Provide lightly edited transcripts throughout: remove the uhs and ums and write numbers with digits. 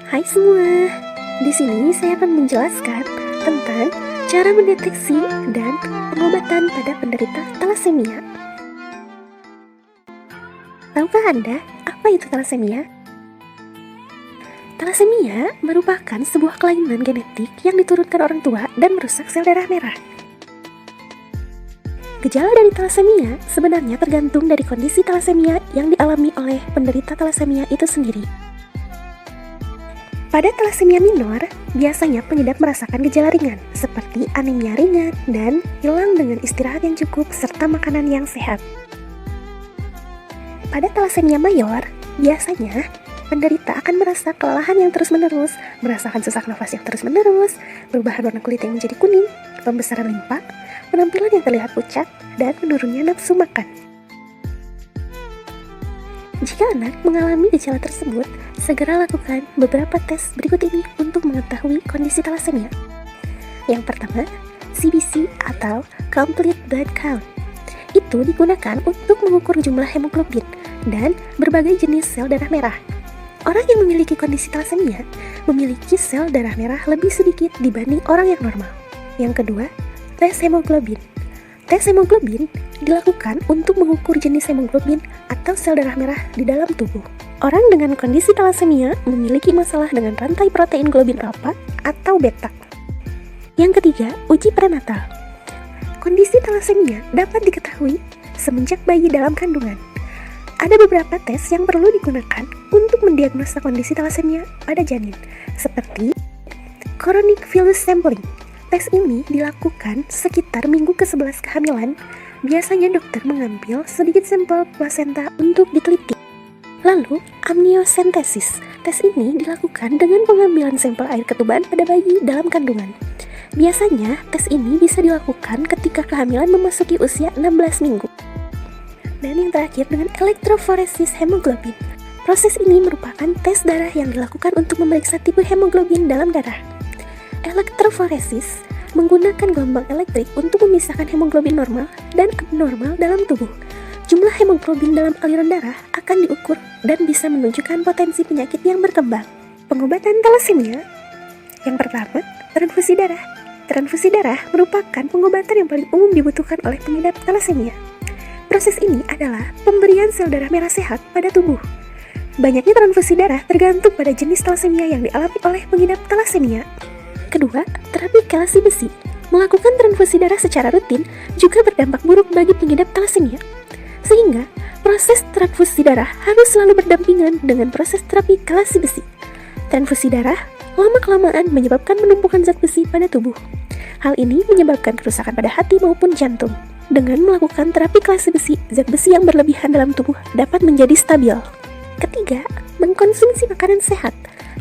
Hai semua, di sini saya akan menjelaskan tentang cara mendeteksi dan pengobatan pada penderita thalassemia. Tahukah Anda apa itu thalassemia? Thalassemia merupakan sebuah kelainan genetik yang diturunkan orang tua dan merusak sel darah merah. Gejala dari thalassemia sebenarnya tergantung dari kondisi thalassemia yang dialami oleh penderita thalassemia itu sendiri. Pada thalassemia minor, biasanya pengidap merasakan gejala ringan, seperti anemia ringan dan hilang dengan istirahat yang cukup serta makanan yang sehat. Pada thalassemia mayor, biasanya penderita akan merasa kelelahan yang terus-menerus, merasakan sesak nafas yang terus-menerus, perubahan warna kulit yang menjadi kuning, pembesaran limpa, penampilan yang terlihat pucat, dan menurunnya nafsu makan. Jika anak mengalami gejala tersebut, segera lakukan beberapa tes berikut ini untuk mengetahui kondisi thalassemia. Yang pertama, CBC atau Complete Blood Count. Itu digunakan untuk mengukur jumlah hemoglobin dan berbagai jenis sel darah merah. Orang yang memiliki kondisi thalassemia memiliki sel darah merah lebih sedikit dibanding orang yang normal. Yang kedua, tes hemoglobin. Tes hemoglobin dilakukan untuk mengukur jenis hemoglobin atau sel darah merah di dalam tubuh. Orang dengan kondisi thalassemia memiliki masalah dengan rantai protein globin alfa atau beta. Yang ketiga, uji prenatal. Kondisi thalassemia dapat diketahui semenjak bayi dalam kandungan. Ada beberapa tes yang perlu digunakan untuk mendiagnosa kondisi thalassemia pada janin, seperti chorionic villus sampling. Tes ini dilakukan sekitar minggu ke-11 kehamilan. Biasanya dokter mengambil sedikit sampel plasenta untuk diteliti. Lalu, amniocentesis. Tes ini dilakukan dengan pengambilan sampel air ketuban pada bayi dalam kandungan. Biasanya, tes ini bisa dilakukan ketika kehamilan memasuki usia 16 minggu. Dan yang terakhir dengan elektroforesis hemoglobin. Proses ini merupakan tes darah yang dilakukan untuk memeriksa tipe hemoglobin dalam darah. Elektroforesis menggunakan gelombang elektrik untuk memisahkan hemoglobin normal dan abnormal dalam tubuh. Jumlah hemoglobin dalam aliran darah akan diukur dan bisa menunjukkan potensi penyakit yang berkembang. Pengobatan thalassemia. Yang pertama, transfusi darah. Transfusi darah merupakan pengobatan yang paling umum dibutuhkan oleh pengidap thalassemia. Proses ini adalah pemberian sel darah merah sehat pada tubuh. Banyaknya transfusi darah tergantung pada jenis thalassemia yang dialami oleh pengidap thalassemia. Kedua, terapi kelasi besi. Melakukan transfusi darah secara rutin juga berdampak buruk bagi pengidap thalassemia. Sehingga, proses transfusi darah harus selalu berdampingan dengan proses terapi kelasi besi. Transfusi darah lama-kelamaan menyebabkan penumpukan zat besi pada tubuh. Hal ini menyebabkan kerusakan pada hati maupun jantung. Dengan melakukan terapi kelasi besi, zat besi yang berlebihan dalam tubuh dapat menjadi stabil. Ketiga, mengkonsumsi makanan sehat.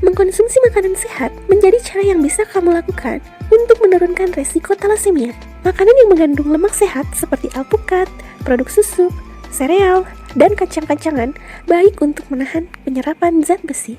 Mengkonsumsi makanan sehat menjadi cara yang bisa kamu lakukan untuk menurunkan resiko thalassemia. Makanan yang mengandung lemak sehat seperti alpukat, produk susu, sereal, dan kacang-kacangan baik untuk menahan penyerapan zat besi.